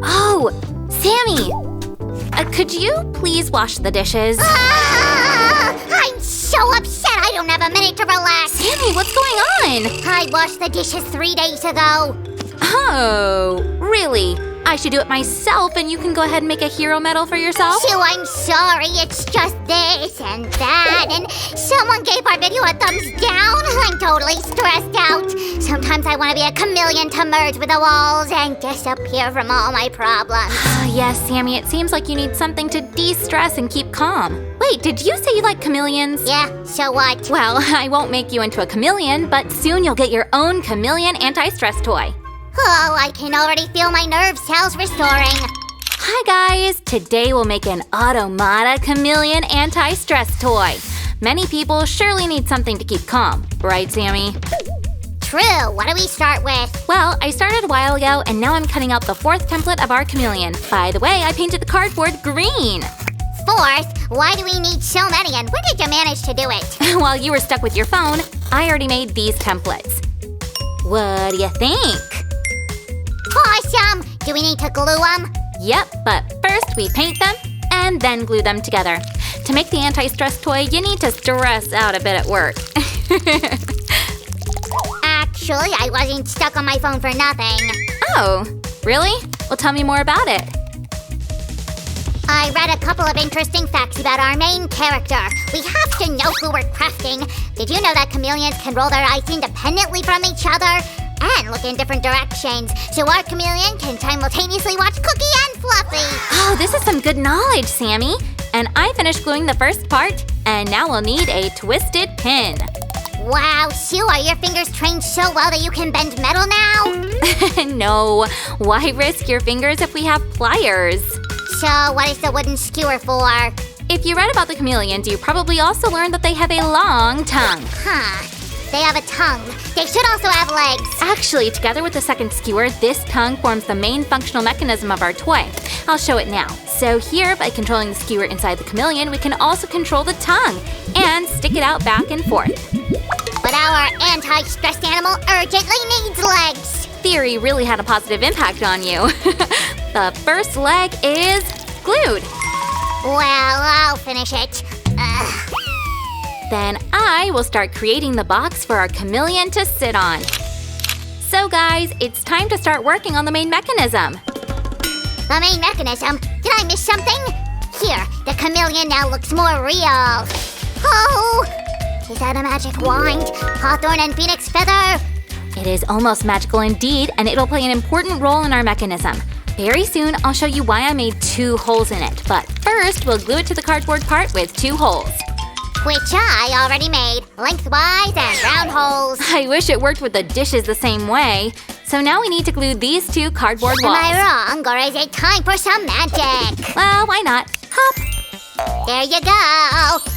Oh, Sammy! Could you please wash the dishes? I'm so upset I don't have a minute to relax. Sammy, what's going on? I washed the dishes 3 days ago. Oh, really? I should do it myself and you can go ahead and make a hero medal for yourself? Shoo, I'm sorry. It's just this and that, and someone gave our video a thumbs down. I'm totally stressed out. Sometimes I want to be a chameleon to merge with the walls and disappear from all my problems. Yes, Sammy, it seems like you need something to de-stress and keep calm. Wait, did you say you like chameleons? Yeah, so what? Well, I won't make you into a chameleon, but soon you'll get your own chameleon anti-stress toy. Oh, I can already feel my nerve cells restoring. Hi guys! Today we'll make an Automata chameleon anti-stress toy. Many people surely need something to keep calm, right, Sammy? True. What do we start with? Well, I started a while ago and now I'm cutting out the 4th template of our chameleon. By the way, I painted the cardboard green. 4th? Why do we need so many, and when did you manage to do it? While you were stuck with your phone, I already made these templates. What do you think? Awesome! Do we need to glue them? Yep, but first we paint them and then glue them together. To make the anti-stress toy, you need to stress out a bit at work. Actually, I wasn't stuck on my phone for nothing. Oh, really? Well, tell me more about it. I read a couple of interesting facts about our main character. We have to know who we're crafting. Did you know that chameleons can roll their eyes independently from each other? And look in different directions, so our chameleon can simultaneously watch Cookie and Fluffy. Oh, this is some good knowledge, Sammy. And I finished gluing the first part, and now we'll need a twisted pin. Wow, Sue, are your fingers trained so well that you can bend metal now? No, why risk your fingers if we have pliers? So, what is the wooden skewer for? If you read about the chameleons, you probably also learned that they have a long tongue. Huh. They have a tongue. They should also have legs. Actually, together with the second skewer, this tongue forms the main functional mechanism of our toy. I'll show it now. So here, by controlling the skewer inside the chameleon, we can also control the tongue and stick it out back and forth. But our anti-stressed animal urgently needs legs. Theory really had a positive impact on you. The first leg is glued. Well, I'll finish it. Ugh. Then I will start creating the box for our chameleon to sit on. So guys, it's time to start working on the main mechanism. The main mechanism? Did I miss something? Here, the chameleon now looks more real. Oh! Is that a magic wand? Hawthorn and Phoenix Feather? It is almost magical indeed, and it'll play an important role in our mechanism. Very soon, I'll show you why I made 2 holes in it. But first, we'll glue it to the cardboard part with 2 holes. Which I already made, lengthwise and round holes. I wish it worked with the dishes the same way. So now we need to glue these 2 cardboard walls. Am I wrong, or is it time for some magic? Well, why not? Hop! There you go.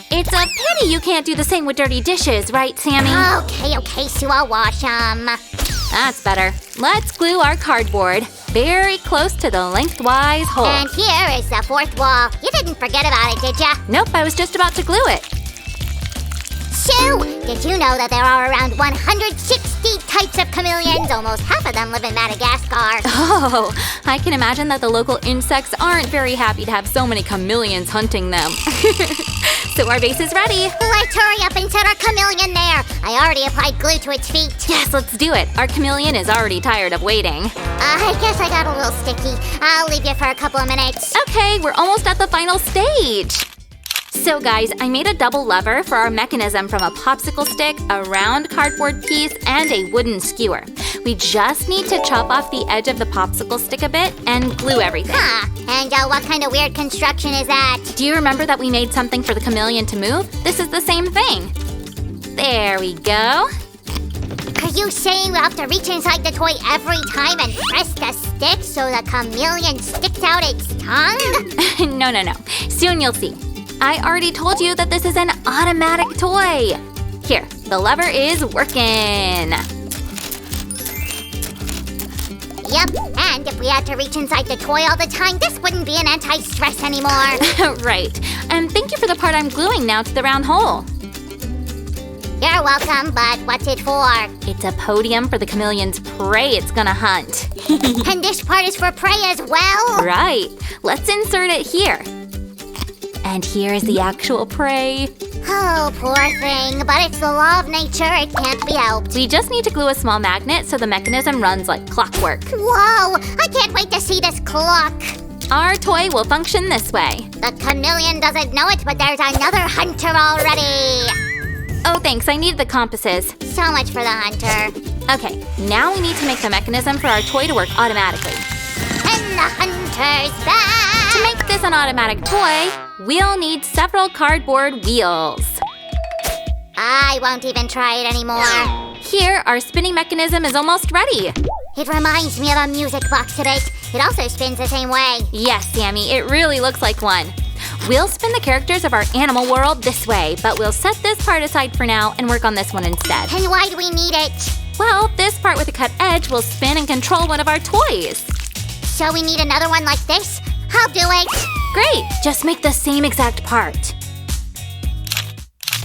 It's a pity you can't do the same with dirty dishes, right, Sammy? Okay, Sue, I'll wash them. That's better. Let's glue our cardboard very close to the lengthwise hole. And here is the 4th wall. You didn't forget about it, did ya? Nope, I was just about to glue it. Sue, did you know that there are around 160 types of chameleons? Almost half of them live in Madagascar. Oh, I can imagine that the local insects aren't very happy to have so many chameleons hunting them. So our base is ready. Let's hurry up and set our chameleon there. I already applied glue to its feet. Yes, let's do it. Our chameleon is already tired of waiting. I guess I got a little sticky. I'll leave you for a couple of minutes. Okay, we're almost at the final stage. So guys, I made a double lever for our mechanism from a popsicle stick, a round cardboard piece, and a wooden skewer. We just need to chop off the edge of the popsicle stick a bit and glue everything. And what kind of weird construction is that? Do you remember that we made something for the chameleon to move? This is the same thing. There we go. Are you saying we have to reach inside the toy every time and press the stick so the chameleon sticks out its tongue? No. Soon you'll see. I already told you that this is an automatic toy. Here, the lever is working. Yep, and if we had to reach inside the toy all the time, this wouldn't be an anti-stress anymore. Right. And thank you for the part I'm gluing now to the round hole. You're welcome, but what's it for? It's a podium for the chameleon's prey it's gonna hunt. And this part is for prey as well? Right. Let's insert it here. And here is the actual prey. Oh, poor thing. But it's the law of nature. It can't be helped. We just need to glue a small magnet so the mechanism runs like clockwork. Whoa! I can't wait to see this clock. Our toy will function this way. The chameleon doesn't know it, but there's another hunter already. Oh, thanks. I need the compasses. So much for the hunter. Okay, now we need to make the mechanism for our toy to work automatically. And the hunter's back! To make this an automatic toy, we'll need several cardboard wheels. I won't even try it anymore. Here, our spinning mechanism is almost ready. It reminds me of a music box a bit. It also spins the same way. Yes, Sammy, it really looks like one. We'll spin the characters of our animal world this way, but we'll set this part aside for now and work on this one instead. And why do we need it? Well, this part with a cut edge will spin and control one of our toys. So we need another one like this? I'll do it. Great, just make the same exact part.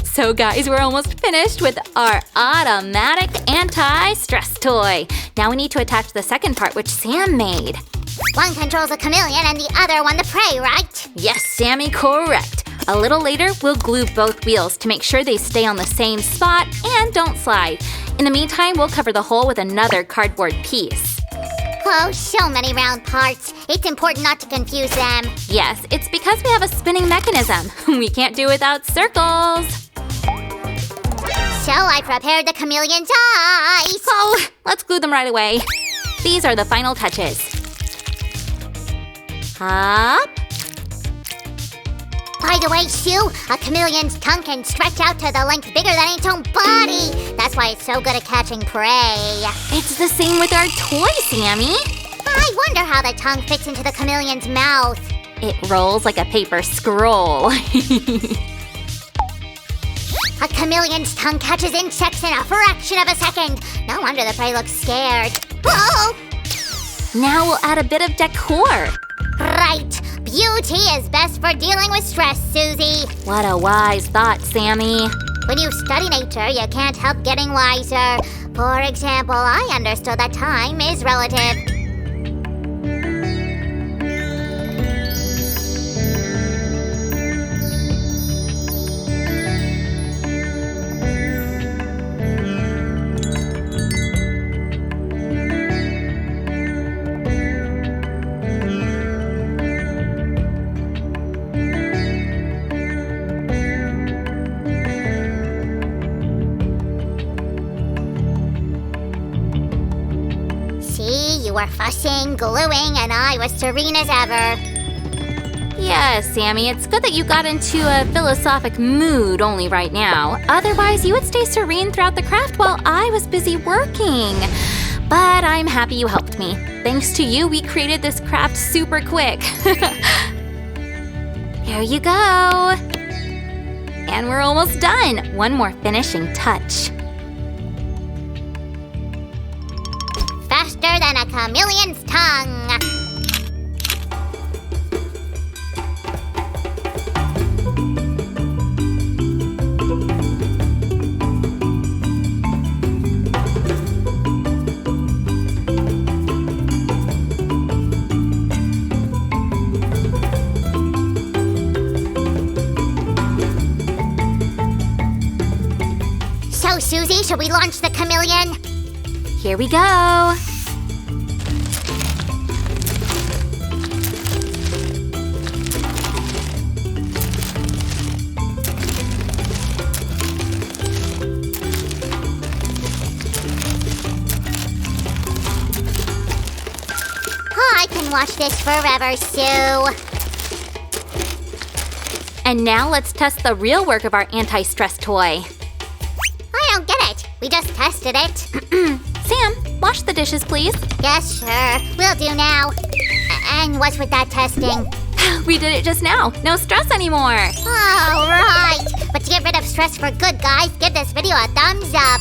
So guys, we're almost finished with our automatic anti-stress toy. Now we need to attach the second part, which Sam made. One controls the chameleon and the other one the prey, right? Yes, Sammy, correct. A little later, we'll glue both wheels to make sure they stay on the same spot and don't slide. In the meantime, we'll cover the hole with another cardboard piece. Oh, so many round parts. It's important not to confuse them. Yes, it's because we have a spinning mechanism. We can't do without circles. So I prepared the chameleon's eyes. Oh, let's glue them right away. These are the final touches. Up. By the way, Sue, a chameleon's tongue can stretch out to the length bigger than its own body. That's why it's so good at catching prey. It's the same with our toy, Sammy. I wonder how the tongue fits into the chameleon's mouth. It rolls like a paper scroll. A chameleon's tongue catches insects in a fraction of a second. No wonder the prey looks scared. Oh! Now we'll add a bit of decor. Right. Beauty is best for dealing with stress, Susie. What a wise thought, Sammy. When you study nature, you can't help getting wiser. For example, I understood that time is relative. You were fussing, gluing, and I was serene as ever. Yes, Sammy, it's good that you got into a philosophic mood only right now. Otherwise, you would stay serene throughout the craft while I was busy working. But I'm happy you helped me. Thanks to you, we created this craft super quick. There you go. And we're almost done. One more finishing touch. Faster than a chameleon's tongue. So, Susie, should we launch the chameleon? Here we go. I can watch this forever, Sue. And now let's test the real work of our anti-stress toy. I don't get it. We just tested it. Sam, wash the dishes, please. Yes, sure. Will do now. And what's with that testing? We did it just now. No stress anymore. All right. But to get rid of stress for good, guys, give this video a thumbs up.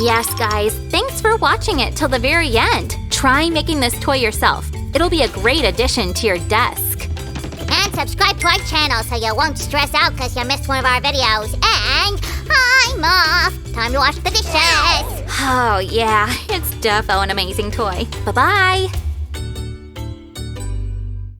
Yes, guys. Thanks for watching it till the very end. Try making this toy yourself. It'll be a great addition to your desk. And subscribe to our channel so you won't stress out because you missed one of our videos. And I'm off. Time to wash the dishes. Oh yeah, it's defo an amazing toy. Bye-bye.